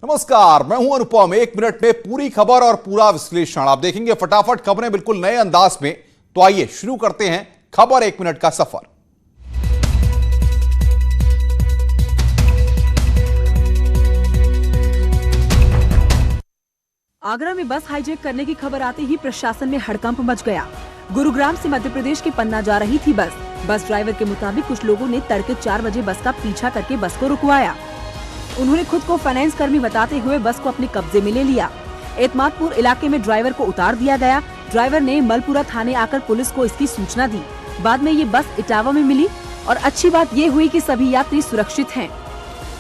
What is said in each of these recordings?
नमस्कार, मैं हूं अनुपम। एक मिनट में पूरी खबर और पूरा विश्लेषण आप देखेंगे फटाफट, खबरें बिल्कुल नए अंदाज में। तो आइए शुरू करते हैं खबर एक मिनट का सफर। आगरा में बस हाईजैक करने की खबर आते ही प्रशासन में हड़कंप मच गया। गुरुग्राम से मध्य प्रदेश के पन्ना जा रही थी बस ड्राइवर के मुताबिक कुछ लोगों ने तड़के 4 बजे बस का पीछा करके बस को रुकवाया। उन्होंने खुद को फाइनेंस कर्मी बताते हुए बस को अपने कब्जे में ले लिया। एतमादपुर इलाके में ड्राइवर को उतार दिया गया। ड्राइवर ने मलपुरा थाने आकर पुलिस को इसकी सूचना दी। बाद में ये बस इटावा में मिली और अच्छी बात ये हुई कि सभी यात्री सुरक्षित हैं।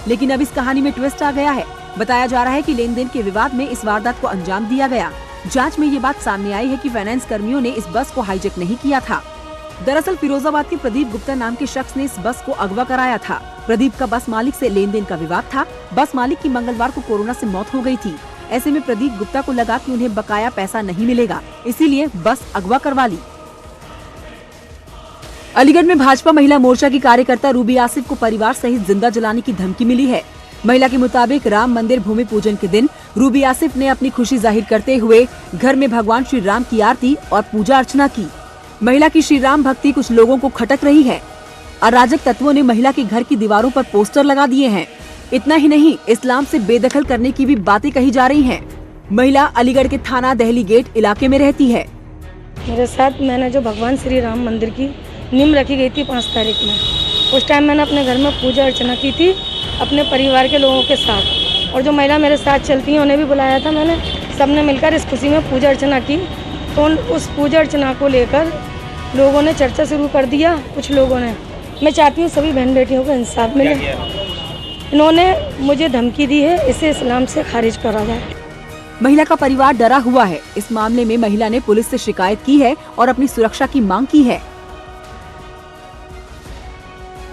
लेकिन अब इस कहानी में ट्विस्ट आ गया है। बताया जा रहा है कि लेन देन के विवाद में इस वारदात को अंजाम दिया गया। जांच में ये बात सामने आई है कि फाइनेंस कर्मियों ने इस बस को हाईजैक नहीं किया था। दरअसल फिरोजाबाद के प्रदीप गुप्ता नाम के शख्स ने इस बस को अगवा कराया था। प्रदीप का बस मालिक से लेन देन का विवाद था। बस मालिक की मंगलवार को कोरोना से मौत हो गई थी। ऐसे में प्रदीप गुप्ता को लगा कि उन्हें बकाया पैसा नहीं मिलेगा, इसीलिए बस अगवा करवा ली। अलीगढ़ में भाजपा महिला मोर्चा की कार्यकर्ता रूबी आसिफ को परिवार सहित जिंदा जलाने की धमकी मिली है। महिला के मुताबिक राम मंदिर भूमि पूजन के दिन रूबी आसिफ ने अपनी खुशी जाहिर करते हुए घर में भगवान श्री राम की आरती और पूजा अर्चना की। महिला की श्री राम भक्ति कुछ लोगों को खटक रही है। अराजक तत्वों ने महिला के घर की दीवारों पर पोस्टर लगा दिए हैं। इतना ही नहीं, इस्लाम से बेदखल करने की भी बातें कही जा रही हैं। महिला अलीगढ़ के थाना दहली गेट इलाके में रहती है। मेरे साथ मैंने जो भगवान श्री राम मंदिर की नींव रखी गई थी 5 तारीख में, उस टाइम मैंने अपने घर में पूजा अर्चना की थी अपने परिवार के लोगों के साथ, और जो महिला मेरे साथ चलती हैं उन्हें भी बुलाया था मैंने। सबने मिलकर इस खुशी में पूजा अर्चना की। तो उस पूजा अर्चना को लेकर लोगों ने चर्चा शुरू कर दिया। कुछ लोगों ने, मैं चाहती हूँ सभी बहन बेटियों को इंसाफ मिले। इन्होंने मुझे धमकी दी है, इसे इस्लाम से खारिज करा जाए। महिला का परिवार डरा हुआ है। इस मामले में महिला ने पुलिस से शिकायत की है और अपनी सुरक्षा की मांग की है।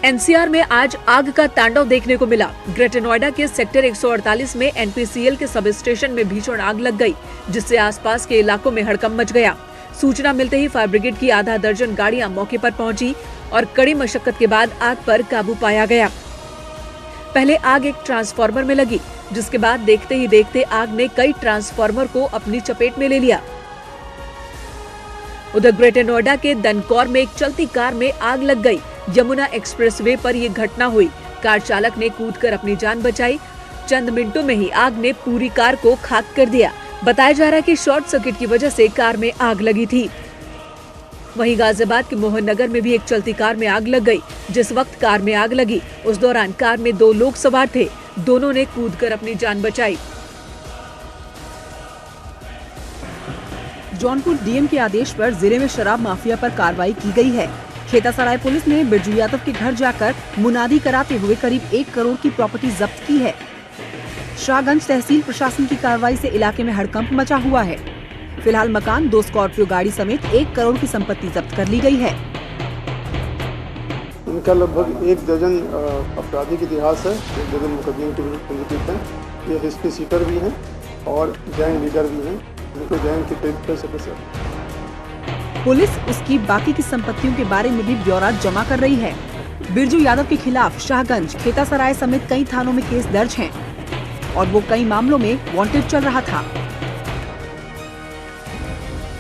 एनसीआर में आज आग का तांडव देखने को मिला। ग्रेटर नोएडा के सेक्टर 148 में एनपीसीएल के सब स्टेशन में भीषण आग लग गई, जिससे आसपास के इलाकों में हड़कंप मच गया। सूचना मिलते ही फायर ब्रिगेड की आधा दर्जन गाड़ियां मौके पर पहुंची और कड़ी मशक्कत के बाद आग पर काबू पाया गया। पहले आग एक ट्रांसफार्मर में लगी, जिसके बाद देखते ही देखते आग ने कई ट्रांसफार्मर को अपनी चपेट में ले लिया। उधर ग्रेटर नोएडा के दनकौर में एक चलती कार में आग लग गई। यमुना एक्सप्रेसवे पर यह घटना हुई। कार चालक ने कूदकर अपनी जान बचाई। चंद मिनटों में ही आग ने पूरी कार को खाक कर दिया। बताया जा रहा है कि शॉर्ट सर्किट की वजह से कार में आग लगी थी। वहीं गाजियाबाद के मोहन नगर में भी एक चलती कार में आग लग गई। जिस वक्त कार में आग लगी, उस दौरान कार में 2 लोग सवार थे। दोनों ने कूदकर अपनी जान बचाई। जौनपुर डीएम के आदेश पर जिले में शराब माफिया पर कार्रवाई की गई है। खेतासराय पुलिस ने बिरजू यादव के घर जाकर मुनादी कराते हुए करीब 1 करोड़ की प्रॉपर्टी जब्त की है। शाहगंज तहसील प्रशासन की कार्रवाई से इलाके में हड़कंप मचा हुआ है। फिलहाल मकान, 2 स्कॉर्पियो गाड़ी समेत 1 करोड़ की संपत्ति जब्त कर ली गई है। इनका लगभग 1 दर्जन आपराधिक इतिहास है, 1 दर्जन मुकदमे के पंजीकृत हैं। ये हिस्ट्री सीटर भी हैं और गैंग लीडर भी हैं। इनको गैंग के कई सदस्य। पुलिस उसकी बाकी की संपत्तियों के बारे में भी ब्यौरा जमा कर रही है। बिरजू यादव के खिलाफ शाहगंज, खेतासराय समेत कई थानों में केस दर्ज हैं और वो कई मामलों में वांटेड चल रहा था।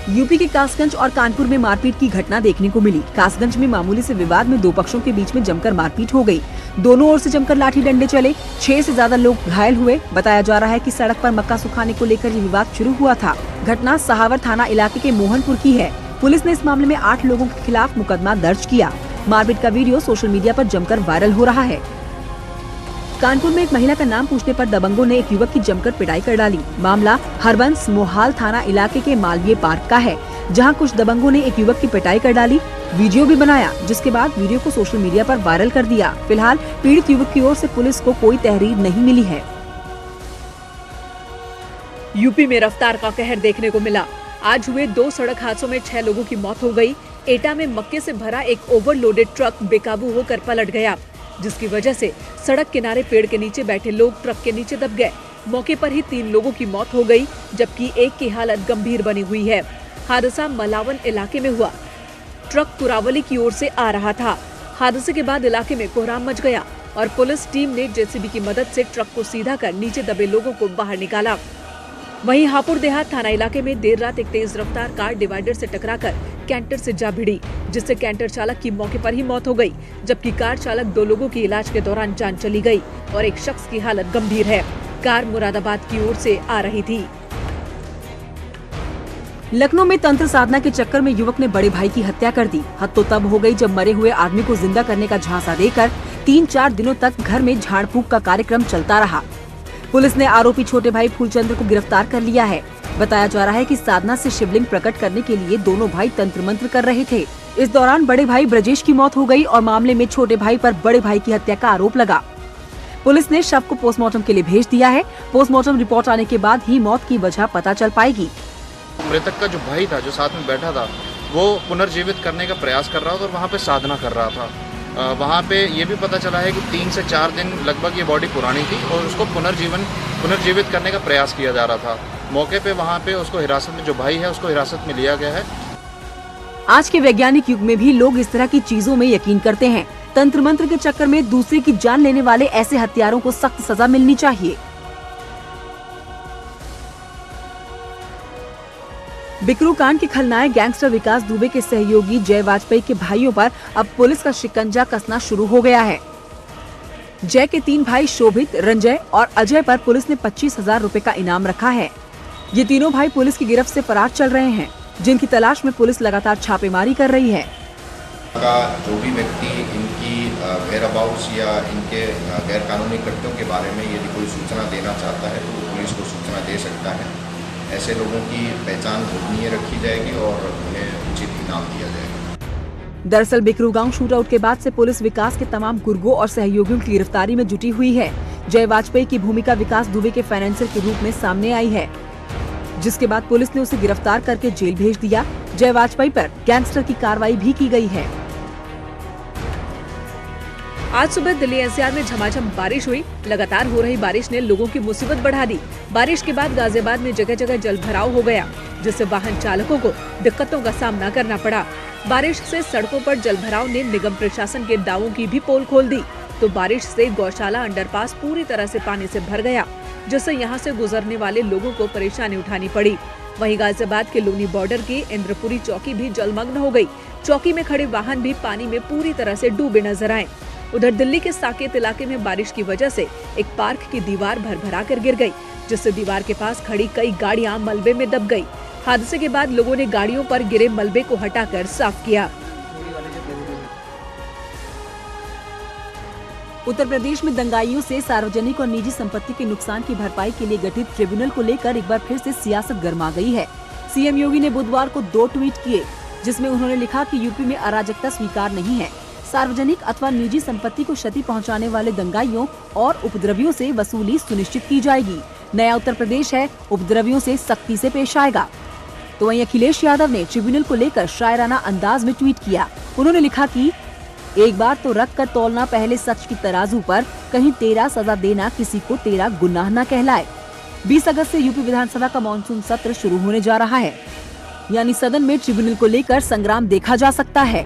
यूपी के कासगंज और कानपुर में मारपीट की घटना देखने को मिली। कासगंज में मामूली से विवाद में 2 पक्षों के बीच में जमकर मारपीट हो गई। दोनों ओर से जमकर लाठी डंडे चले। 6 से ज्यादा लोग घायल हुए। बताया जा रहा है कि सड़क पर मक्का सुखाने को लेकर ये विवाद शुरू हुआ था। घटना सहावर थाना इलाके के मोहनपुर की है। पुलिस ने इस मामले में 8 लोगों के खिलाफ मुकदमा दर्ज किया। मारपीट का वीडियो सोशल मीडिया पर जमकर वायरल हो रहा है। कानपुर में एक महिला का नाम पूछने पर दबंगों ने एक युवक की जमकर पिटाई कर डाली। मामला हरबंस मोहाल थाना इलाके के मालवीय पार्क का है, जहां कुछ दबंगों ने एक युवक की पिटाई कर डाली। वीडियो भी बनाया, जिसके बाद वीडियो को सोशल मीडिया पर वायरल कर दिया। फिलहाल पीड़ित युवक की ओर से पुलिस को कोई तहरीर नहीं मिली है। यूपी में रफ्तार का कहर देखने को मिला। आज हुए 2 सड़क हादसों में 6 लोगों की मौत हो गई। एटा में मक्के से भरा एक ओवरलोडेड ट्रक बेकाबू होकर पलट गया, जिसकी वजह से सड़क किनारे पेड़ के नीचे बैठे लोग ट्रक के नीचे दब गए। मौके पर ही 3 लोगों की मौत हो गई, जबकि एक की हालत गंभीर बनी हुई है। हादसा मलावन इलाके में हुआ। ट्रक कुरावली की ओर से आ रहा था। हादसे के बाद इलाके में कोहराम मच गया। और पुलिस टीम ने जेसीबी की मदद से ट्रक को सीधा कर नीचे दबे लोगों को बाहर निकाला। वहीं हापुड़ देहात थाना इलाके में देर रात एक तेज रफ्तार कार डिवाइडर से टकराकर कैंटर से जा भिड़ी, जिससे कैंटर चालक की मौके पर ही मौत हो गई, जबकि कार चालक 2 लोगों की इलाज के दौरान जान चली गई और एक शख्स की हालत गंभीर है। कार मुरादाबाद की ओर से आ रही थी। लखनऊ में तंत्र साधना के चक्कर में युवक ने बड़े भाई की हत्या कर दी। हद तो तब हो गई जब मरे हुए आदमी को जिंदा करने का झांसा देकर 3-4 दिनों तक घर में झाड़ फूंक का कार्यक्रम चलता रहा। पुलिस ने आरोपी छोटे भाई फूलचंद्र को गिरफ्तार कर लिया है। बताया जा रहा है कि साधना से शिवलिंग प्रकट करने के लिए दोनों भाई तंत्र मंत्र कर रहे थे। इस दौरान बड़े भाई ब्रजेश की मौत हो गई और मामले में छोटे भाई पर बड़े भाई की हत्या का आरोप लगा। पुलिस ने शव को पोस्टमार्टम के लिए भेज दिया है। पोस्टमार्टम रिपोर्ट आने के बाद ही मौत की वजह पता चल पाएगी। मृतक का जो भाई था, जो साथ में बैठा था, वो पुनर्जीवित करने का प्रयास कर रहा था और वहाँ पे साधना कर रहा था। वहाँ पे ये भी पता चला है कि 3 से 4 दिन लगभग ये बॉडी पुरानी थी और उसको पुनर्जीवित करने का प्रयास किया जा रहा था। मौके पे वहाँ पे उसको हिरासत में, जो भाई है उसको हिरासत में लिया गया है। आज के वैज्ञानिक युग में भी लोग इस तरह की चीजों में यकीन करते हैं। तंत्र मंत्र के चक्कर में दूसरे की जान लेने वाले ऐसे हत्यारों को सख्त सजा मिलनी चाहिए। बिकरू कांड के खलनायक गैंगस्टर विकास दुबे के सहयोगी जय वाजपेयी के भाइयों पर अब पुलिस का शिकंजा कसना शुरू हो गया है। जय के 3 भाई शोभित, रंजय और अजय पर पुलिस ने 25,000 रुपए का इनाम रखा है। ये तीनों भाई पुलिस की गिरफ्त से फरार चल रहे हैं, जिनकी तलाश में पुलिस लगातार छापेमारी कर रही है। जो भी व्यक्ति इनकी वेयरअबाउट्स या इनके गैर कानूनी कृत्यों के बारे में यदि कोई सूचना देना चाहता है तो वो पुलिस को सूचना दे सकता है। ऐसे लोगों की पहचान गोपनीय रखी जाएगी और उन्हें उचित इनाम दिया जाएगा। दरअसल बिकरू गांव शूटआउट के बाद से पुलिस विकास के तमाम गुर्गों और सहयोगियों की गिरफ्तारी में जुटी हुई है। जय वाजपेयी की भूमिका विकास दुबे के फाइनेंसर के रूप में सामने आई है, जिसके बाद पुलिस ने उसे गिरफ्तार करके जेल भेज दिया। जय वाजपेयी पर गैंगस्टर की कार्रवाई भी की गई है। आज सुबह दिल्ली एनसीआर में झमाझम बारिश हुई। लगातार हो रही बारिश ने लोगों की मुसीबत बढ़ा दी। बारिश के बाद गाजियाबाद में जगह जगह जल भराव हो गया, जिससे वाहन चालकों को दिक्कतों का सामना करना पड़ा। बारिश से सड़कों पर जल भराव ने निगम प्रशासन के दावों की भी पोल खोल दी, तो बारिश से गौशाला अंडरपास पूरी तरह से पानी से भर गया, जिससे यहाँ से गुजरने वाले लोगों को परेशानी उठानी पड़ी। वहीं गाजियाबाद के लोनी बॉर्डर की इंद्रपुरी चौकी भी जलमग्न हो गई। चौकी में खड़े वाहन भी पानी में पूरी तरह से डूबे नजर आए। उधर दिल्ली के साकेत इलाके में बारिश की वजह से एक पार्क की दीवार भरभरा कर गिर गई, जिससे दीवार के पास खड़ी कई गाड़ियां मलबे में दब गई। हादसे के बाद लोगों ने गाड़ियों पर गिरे मलबे को हटाकर साफ किया। उत्तर प्रदेश में दंगाइयों से सार्वजनिक और निजी संपत्ति के नुकसान की भरपाई के लिए गठित ट्रिब्यूनल को लेकर एक बार फिर से सियासत गर्मा गई है। सीएम योगी ने बुधवार को 2 ट्वीट किए, जिसमें उन्होंने लिखा कि यूपी में अराजकता स्वीकार नहीं है। सार्वजनिक अथवा निजी संपत्ति को क्षति पहुंचाने वाले दंगाइयों और उपद्रवियों से वसूली सुनिश्चित की जाएगी। नया उत्तर प्रदेश है, उपद्रवियों से सख्ती से पेश आएगा। तो वहीं अखिलेश यादव ने ट्रिब्यूनल को लेकर शायराना अंदाज में ट्वीट किया। उन्होंने लिखा कि एक बार तो रख कर तौलना पहले सच की तराजू पर, कहीं तेरा सजा देना किसी को तेरा गुनाह न कहलाए। 20 अगस्त से यूपी विधानसभा का मानसून सत्र शुरू होने जा रहा है, यानी सदन में ट्रिब्यूनल को लेकर संग्राम देखा जा सकता है।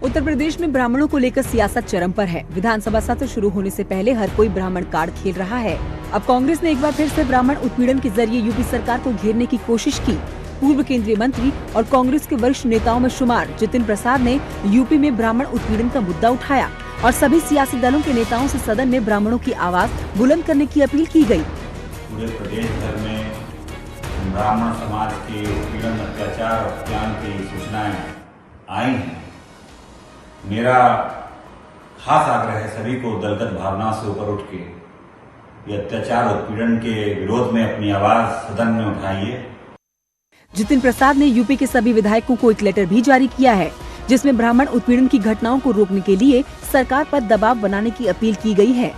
उत्तर प्रदेश में ब्राह्मणों को लेकर सियासत चरम पर है। विधानसभा सत्र शुरू होने से पहले हर कोई ब्राह्मण कार्ड खेल रहा है। अब कांग्रेस ने एक बार फिर से ब्राह्मण उत्पीड़न के जरिए यूपी सरकार को घेरने की कोशिश की। पूर्व केंद्रीय मंत्री और कांग्रेस के वरिष्ठ नेताओं में शुमार जितिन प्रसाद ने यूपी में ब्राह्मण उत्पीड़न का मुद्दा उठाया और सभी सियासी दलों के नेताओं से सदन में ब्राह्मणों की आवाज बुलंद करने की अपील की गई। पूरे प्रदेश भर में ब्राह्मण समाज के उत्पीड़न, अत्याचार और उत्पीड़न की सूचनाएं आई हैं। मेरा खास आग्रह है सभी को दलगत भावना से ऊपर उठ के ये अत्याचार उत्पीड़न के विरोध में अपनी आवाज सदन में उठाइए। जितिन प्रसाद ने यूपी के सभी विधायकों को एक लेटर भी जारी किया है, जिसमें ब्राह्मण उत्पीड़न की घटनाओं को रोकने के लिए सरकार पर दबाव बनाने की अपील की गई है।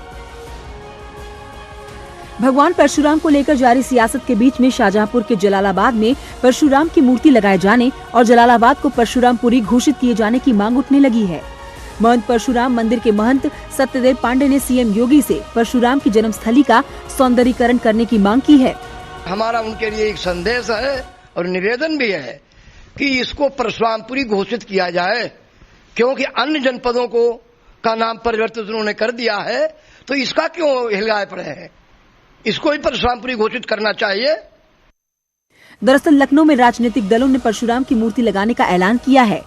भगवान परशुराम को लेकर जारी सियासत के बीच में शाहजहांपुर के जलालाबाद में परशुराम की मूर्ति लगाए जाने और जलालाबाद को परशुरामपुरी घोषित किए जाने की मांग उठने लगी है। महंत परशुराम मंदिर के महंत सत्यदेव पांडे ने सीएम योगी से परशुराम की जन्मस्थली का सौंदर्यीकरण करने की मांग की है। हमारा उनके लिए एक संदेश है और निवेदन भी है कि इसको परशुरामपुरी घोषित किया जाए, क्योंकि अन्य जनपदों को का नाम परिवर्तित उन्होंने कर दिया है, तो इसका क्यों हिलगाए पड़े हैं? इसको ही परशुरामपुरी घोषित करना चाहिए। दरअसल लखनऊ में राजनीतिक दलों ने परशुराम की मूर्ति लगाने का ऐलान किया है।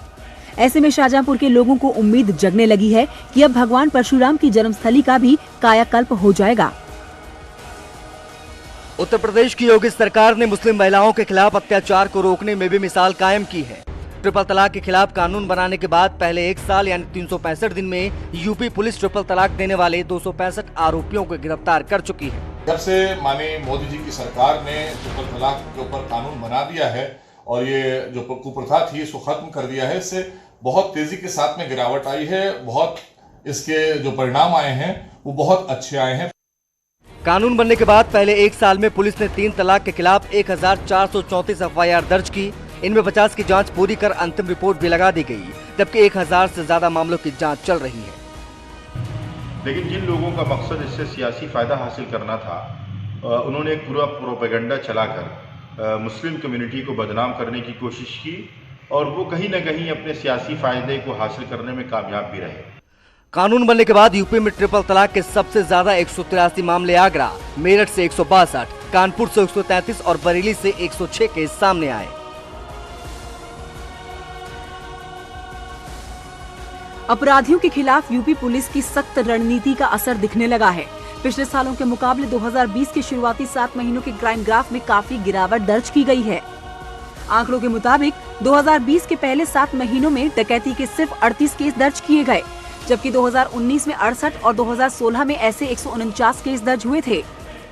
ऐसे में शाहजहांपुर के लोगों को उम्मीद जगने लगी है कि अब भगवान परशुराम की जन्मस्थली का भी कायाकल्प हो जाएगा। उत्तर प्रदेश की योगी सरकार ने मुस्लिम महिलाओं के खिलाफ अत्याचार को रोकने में भी मिसाल कायम की है। ट्रिपल तलाक के खिलाफ कानून बनाने के बाद पहले 1 साल यानी 365 दिन में यूपी पुलिस ट्रिपल तलाक देने वाले 265 आरोपियों को गिरफ्तार कर चुकी है। जब से माननीय मोदी जी की सरकार ने ट्रिपल तलाक के ऊपर कानून बना दिया है और ये जो कुप्रथा थी इसको खत्म कर दिया है, इससे बहुत तेजी के साथ में गिरावट आई है। बहुत इसके जो परिणाम आए हैं वो बहुत अच्छे आए हैं। कानून बनने के बाद पहले 1 साल में पुलिस ने 3 तलाक के खिलाफ 1434 एफआईआर दर्ज की। इनमें 50 की जांच पूरी कर अंतिम रिपोर्ट भी लगा दी गई, जबकि 1000 से ज्यादा मामलों की जांच चल रही है। लेकिन जिन लोगों का मकसद इससे सियासी फायदा हासिल करना था, उन्होंने एक पूरा प्रोपेगेंडा चलाकर मुस्लिम कम्युनिटी को बदनाम करने की कोशिश की और वो कहीं न कहीं अपने सियासी फायदे को हासिल करने में कामयाब भी रहे। कानून बनने के बाद यूपी में ट्रिपल तलाक के सबसे ज्यादा 183 मामले आगरा, मेरठ से 162, कानपुर से 133 और बरेली से 106 केस सामने आए। अपराधियों के खिलाफ यूपी पुलिस की सख्त रणनीति का असर दिखने लगा है। पिछले सालों के मुकाबले 2020 के शुरुआती 7 महीनों के क्राइम ग्राफ में काफी गिरावट दर्ज की गई है। आंकड़ों के मुताबिक 2020 के पहले 7 महीनों में डकैती के सिर्फ 38 केस दर्ज किए गए, जबकि 2019 में 68 और 2016 में ऐसे 149 केस दर्ज हुए थे।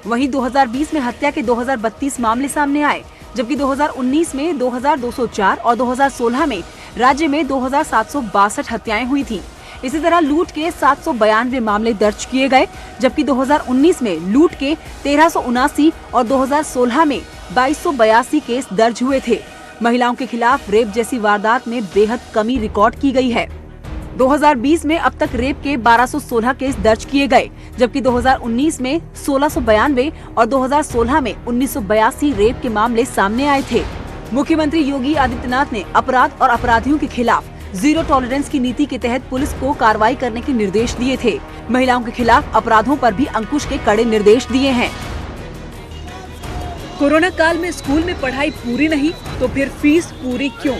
वहीं 2020 में हत्या के 2032 मामले सामने आए, जबकि 2019 में 2204 और 2016 में राज्य में 2762 हत्याएं हुई थी। इसी तरह लूट के 792 मामले दर्ज किए गए, जबकि 2019 में लूट के 1379 और 2016 में 2282 केस दर्ज हुए थे। महिलाओं के खिलाफ रेप जैसी वारदात में बेहद कमी रिकॉर्ड की गई है। 2020 में अब तक रेप के 1216 केस दर्ज किए गए, जबकि 2019 में 1692 और 2016 में 1982 रेप के मामले सामने आए थे। मुख्यमंत्री योगी आदित्यनाथ ने अपराध और अपराधियों के खिलाफ जीरो टॉलरेंस की नीति के तहत पुलिस को कार्रवाई करने के निर्देश दिए थे। महिलाओं के खिलाफ अपराधों पर भी अंकुश के कड़े निर्देश दिए हैं। कोरोना काल में स्कूल में पढ़ाई पूरी नहीं तो फिर फीस पूरी क्यों?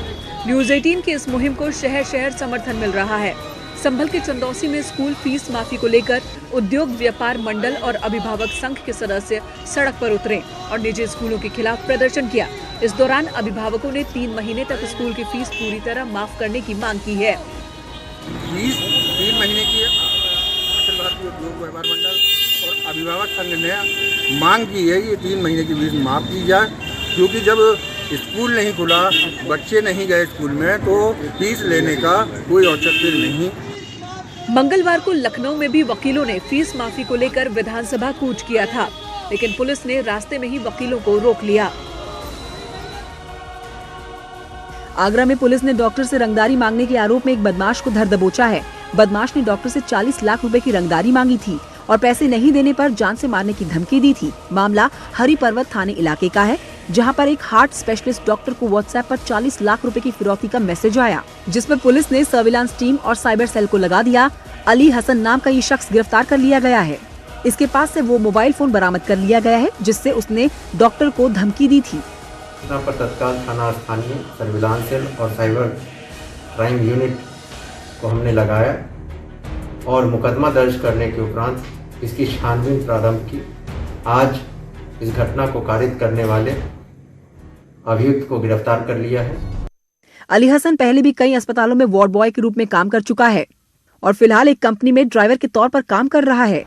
न्यूज 18 की इस मुहिम को शहर शहर समर्थन मिल रहा है। संभल के चंदौसी में स्कूल फीस माफी को लेकर उद्योग व्यापार मंडल और अभिभावक संघ के सदस्य सड़क पर उतरे और निजी स्कूलों के खिलाफ प्रदर्शन किया। इस दौरान अभिभावकों ने 3 महीने तक स्कूल की फीस पूरी तरह माफ करने की मांग की है। फीस 3 महीने की अखिल भारतीय उद्योग व्यापार मंडल और अभिभावक संघ ने मांग की है कि 3 महीने की फीस माफ की जाए, क्योंकि जब स्कूल नहीं खुला, बच्चे नहीं गए स्कूल में, तो फीस लेने का कोई औचित्य नहीं। मंगलवार को लखनऊ में भी वकीलों ने फीस माफी को लेकर विधानसभा कूच किया था, लेकिन पुलिस ने रास्ते में ही वकीलों को रोक लिया। आगरा में पुलिस ने डॉक्टर से रंगदारी मांगने के आरोप में एक बदमाश को धर दबोचा है। बदमाश ने डॉक्टर से 40 लाख रुपए की रंगदारी मांगी थी और पैसे नहीं देने पर जान से मारने की धमकी दी थी। मामला हरि पर्वत थाने इलाके का है, जहां पर एक हार्ट स्पेशलिस्ट डॉक्टर को व्हाट्सएप पर 40 लाख रुपए की फिरौती का मैसेज आया, जिसमें पुलिस ने सर्विलांस टीम और साइबर सेल को लगा दिया। अली हसन नाम का ये शख्स गिरफ्तार कर लिया गया है। इसके पास से वो मोबाइल फोन बरामद कर लिया गया है, जिससे उसने डॉक्टर को धमकी दी थी। पर तत्काल थाना स्थानीय सर्विलांस सेल और साइबर क्राइम यूनिट को हमने लगाया और मुकदमा दर्ज करने के उपरांत इसकी छानबीन प्रारंभ की। आज इस घटना को कारित करने वाले अभियुक्त को गिरफ्तार कर लिया है। अली हसन पहले भी कई अस्पतालों में वार्ड बॉय के रूप में काम कर चुका है और फिलहाल एक कंपनी में ड्राइवर के तौर पर काम कर रहा है।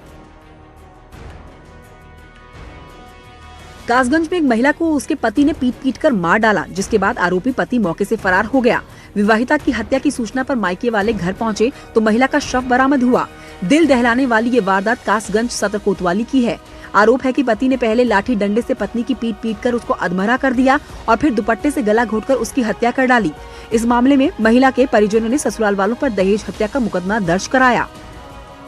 कासगंज में एक महिला को उसके पति ने पीट कर मार डाला, जिसके बाद आरोपी पति मौके से फरार हो गया। विवाहिता की हत्या की सूचना पर मायके वाले घर पहुंचे तो महिला का शव बरामद हुआ। दिल दहलाने वाली ये वारदात कासगंज सदर कोतवाली की है। आरोप है कि पति ने पहले लाठी डंडे से पत्नी की पीट कर उसको अधमरा कर दिया और फिर दुपट्टे से गला घोंटकर उसकी हत्या कर डाली। इस मामले में महिला के परिजनों ने ससुराल वालों पर दहेज हत्या का मुकदमा दर्ज कराया।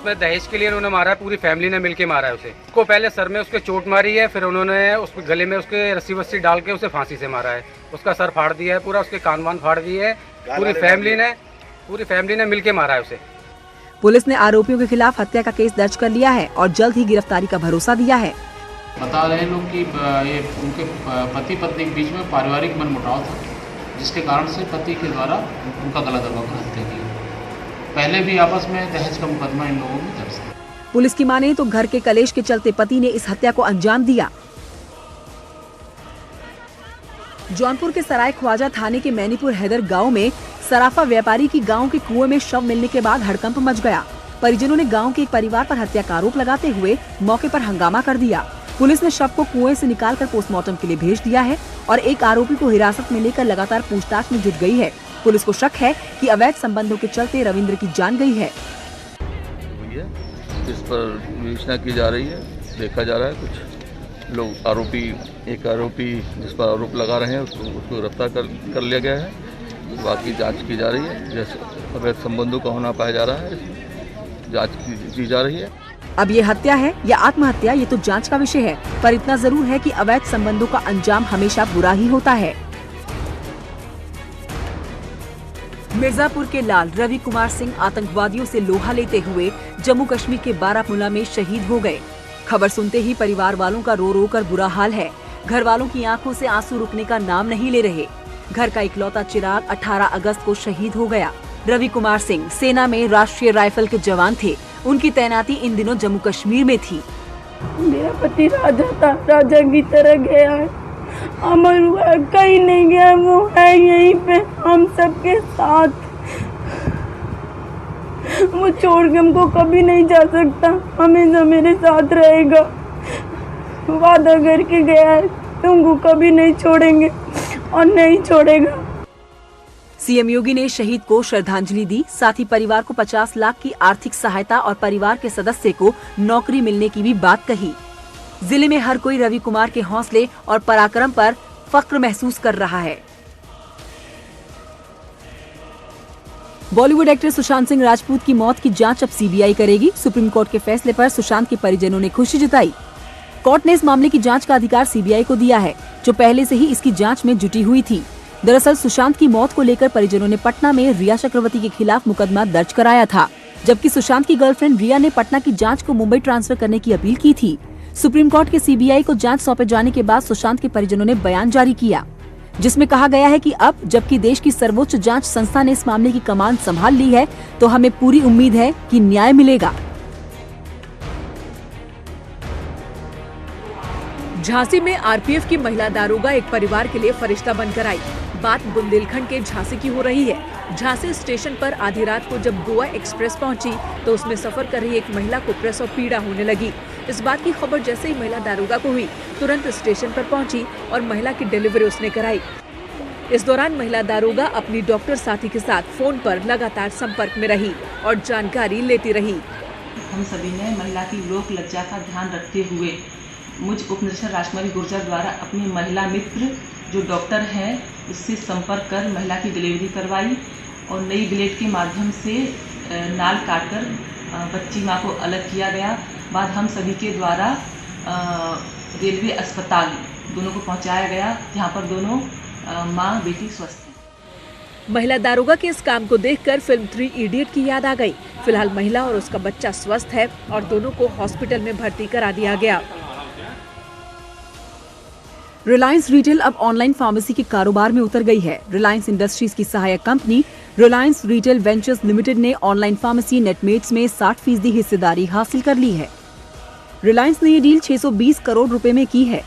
दहेज के लिए उन्होंने मारा, पूरी फैमिली ने मिलके मारा है उसे। उसको पहले सर में उसके चोट मारी है, फिर उन्होंने उसके गले में उसके रस्सी वस्सी डाल के उसे फांसी से मारा है। उसका सर फाड़ दिया है पूरा, उसके कान वान फाड़ दिए है। पूरी फैमिली ने मिलके मारा है उसे। पुलिस ने आरोपियों के खिलाफ हत्या का केस दर्ज कर लिया है और जल्द ही गिरफ्तारी का भरोसा दिया है। बता रहे लोग कि ये उनके पति पत्नी के बीच में पारिवारिक मनमुटाव था, जिसके कारण से पति के द्वारा उनका गला दबाकर हत्या की। पहले भी आपस में दहेज का मुकदमा इन लोगों में दर्ज था। पुलिस की माने तो घर के कलेश के चलते पति ने इस हत्या को अंजाम दिया। जौनपुर के सराय ख्वाजा थाने के मैनीपुर हैदर गांव में सराफा व्यापारी की गांव के कुएं में शव मिलने के बाद हड़कंप मच गया। परिजनों ने गांव के एक परिवार पर हत्या का आरोप लगाते हुए मौके पर हंगामा कर दिया। पुलिस ने शव को कुएं से निकालकर पोस्टमार्टम के लिए भेज दिया है और एक आरोपी को हिरासत में लेकर लगातार पूछताछ में जुट गई है। पुलिस को शक है कि अवैध संबंधों के चलते रविंद्र की जान गई है। इस पर विवेचना की जा रही है, देखा जा रहा है। कुछ लोग एक आरोपी जिस पर आरोप लगा रहे हैं उसको गिरफ्तार कर लिया गया है। बाकी जांच की जा रही है, जैसे अवैध संबंधों का होना पाया जा रहा है, जांच की जा रही है। अब ये हत्या है या आत्महत्या, ये तो जांच का विषय है, पर इतना जरूर है कि अवैध संबंधों का अंजाम हमेशा बुरा ही होता है। मिर्जापुर के लाल रवि कुमार सिंह आतंकवादियों से लोहा लेते हुए जम्मू कश्मीर के बारामूला में शहीद हो गए। खबर सुनते ही परिवार वालों का रो रो कर बुरा हाल है। घर वालों की आंखों से आंसू रुकने का नाम नहीं ले रहे। घर का इकलौता चिराग 18 अगस्त को शहीद हो गया। रवि कुमार सिंह सेना में राष्ट्रीय राइफल के जवान थे। उनकी तैनाती इन दिनों जम्मू कश्मीर में थी। मेरा पति राजा था, राजा की तरह गया है, अमर हुआ, कहीं नहीं गया, वो है यहीं पे हम सबके साथ। वो छोड़ के हमको कभी नहीं जा सकता, हमेशा मेरे साथ रहेगा। वादा करके गया है, तुमको कभी नहीं छोड़ेंगे और नहीं छोड़ेगा। सीएम योगी ने शहीद को श्रद्धांजलि दी, साथ ही परिवार को 50 लाख की आर्थिक सहायता और परिवार के सदस्य को नौकरी मिलने की भी बात कही। जिले में हर कोई रवि कुमार के हौसले और पराक्रम पर फक्र महसूस कर रहा है। बॉलीवुड एक्टर सुशांत सिंह राजपूत की मौत की जांच अब सीबीआई करेगी। सुप्रीम कोर्ट के फैसले पर सुशांत के परिजनों ने खुशी जताई। कोर्ट ने इस मामले की जांच का अधिकार सीबीआई को दिया है, जो पहले से ही इसकी जांच में जुटी हुई थी। दरअसल सुशांत की मौत को लेकर परिजनों ने पटना में रिया चक्रवर्ती के खिलाफ मुकदमा दर्ज कराया था, जबकि सुशांत की गर्लफ्रेंड रिया ने पटना की जांच को मुंबई ट्रांसफर करने की अपील की थी। सुप्रीम कोर्ट के सीबीआई को जांच सौंपे जाने के बाद सुशांत के परिजनों ने बयान जारी किया, जिसमें कहा गया है कि अब जबकि देश की सर्वोच्च जांच संस्था ने इस मामले की कमान संभाल ली है, तो हमें पूरी उम्मीद है कि न्याय मिलेगा। झांसी में आरपीएफ की महिला दारोगा एक परिवार के लिए फरिश्ता बनकर आई। बात बुंदेलखंड के झांसी की हो रही है। झांसी स्टेशन पर आधी रात को जब गोवा एक्सप्रेस पहुंची तो उसमें सफर कर रही एक महिला को प्रसव पीड़ा होने लगी। इस बात की खबर जैसे ही महिला दारोगा को हुई, तुरंत स्टेशन पर पहुंची और महिला की डिलीवरी उसने कराई। इस दौरान महिला दारोगा अपनी डॉक्टर साथी के साथ फोन पर लगातार संपर्क में रही और जानकारी लेती रही। हम सभी ने महिला की लोक लज्जा का ध्यान रखते हुए मुझ उपनिरीक्षक राजकुमारी गुर्जर द्वारा अपनी महिला मित्र जो डॉक्टर है उससे संपर्क कर महिला की डिलीवरी करवाई और नई ब्लेड के माध्यम से नाल काटकर बच्ची माँ को अलग किया गया। बाद हम सभी के द्वारा रेलवे अस्पताल दोनों को पहुंचाया गया, जहां पर दोनों माँ बेटी स्वस्थ हैं। महिला दारोगा के इस काम को देखकर फिल्म 3 इडियट की याद आ गई। फिलहाल महिला और उसका बच्चा स्वस्थ है और दोनों को हॉस्पिटल में भर्ती करा दिया गया। रिलायंस रिटेल अब ऑनलाइन फार्मेसी के कारोबार में उतर गई है। रिलायंस इंडस्ट्रीज की सहायक company Reliance retail ventures limited ने ऑनलाइन फार्मेसी नेटमेट्स में 60% हिस्सेदारी हासिल कर ली है। रिलायंस ने ये डील 620 करोड़ रुपए में की है।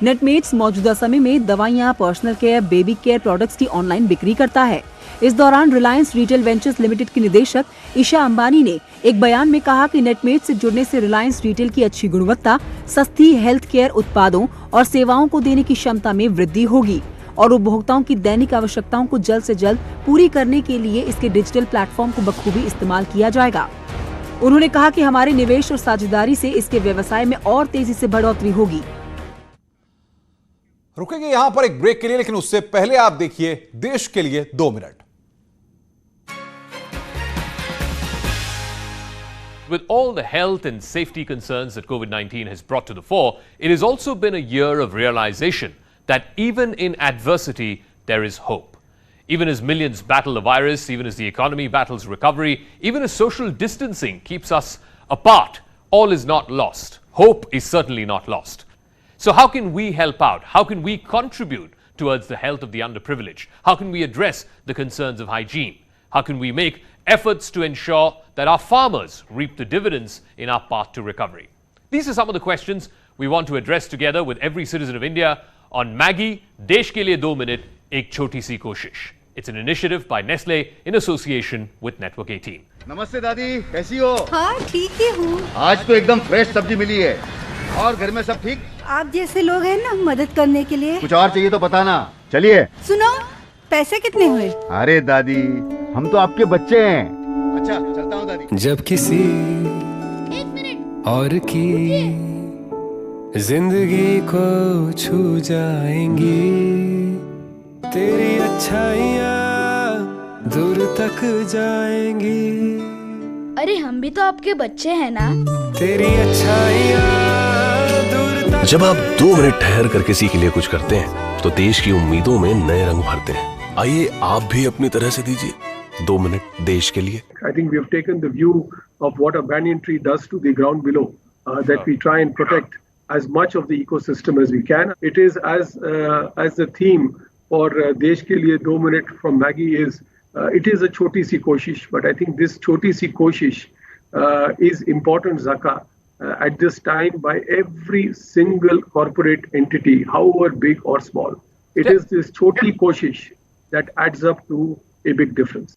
नेटमेट्स मौजूदा समय में दवाइयां, personal care, baby care products की ऑनलाइन बिक्री करता है। इस दौरान रिलायंस रिटेल वेंचर्स लिमिटेड की निदेशक ईशा अंबानी ने एक बयान में कहा कि नेटमेट से जुड़ने से रिलायंस रिटेल की अच्छी गुणवत्ता, सस्ती हेल्थ केयर उत्पादों और सेवाओं को देने की क्षमता में वृद्धि होगी और उपभोक्ताओं की दैनिक आवश्यकताओं को जल्द से जल्द पूरी करने के लिए इसके डिजिटल प्लेटफॉर्म को बखूबी इस्तेमाल किया जाएगा। उन्होंने कहा कि हमारे निवेश और साझेदारी से इसके व्यवसाय में और तेजी से बढ़ोतरी होगी। रुकेंगे यहां पर एक ब्रेक के लिए, लेकिन उससे पहले आप देखिए देश के लिए 2 minute. With all the health and safety concerns that COVID-19 has brought to the fore, it has also been a year of realization that even in adversity, there is hope. Even as millions battle the virus, even as the economy battles recovery, even as social distancing keeps us apart, all is not lost. Hope is certainly not lost. So how can we help out? How can we contribute towards the health of the underprivileged? How can we address the concerns of hygiene? How can we make efforts to ensure that our farmers reap the dividends in our path to recovery? These are some of the questions we want to address together with every citizen of India on Maggi, Desh ke liye 2 minute, ek choti si koshish. It's an initiative by Nestle in association with Network 18. नमस्ते दादी, कैसी हो? हाँ ठीक ही हूँ। आज तो एकदम फ्रेश सब्जी मिली है। और घर में सब ठीक? आप जैसे लोग हैं ना मदद करने के लिए। कुछ और चाहिए तो बताना। चलिए। सुनो, पैसे कितने हुए? अरे दादी, हम तो आपके बच्चे हैं। अच्छा, चलता हूँ दादी। जब किसी और की जिंदगी को छू जाएंगी, तेरी अच्छाइयाँ दूर तक जाएंगी। अरे हम भी तो आपके बच्चे हैं ना। तेरी अच्छाइयाँ दूर तक। जब आप 2 मिनट ठहर कर किसी के लिए कुछ करते हैं तो देश की उम्मीदों में नए रंग भरते हैं। आइए आप भी अपनी तरह से दीजिए 2 मिनट देश के लिए। I think we have taken the view of what a banyan tree does to the ground below, that we try and protect as much of the ecosystem as we can. It is as the theme for Desh ke liye 2 minute from Maggi is, it is a choti si koshish, but I think this choti si koshish is important zakah at this time by every single corporate entity, however big or small. It is this choti koshish that adds up to a big difference.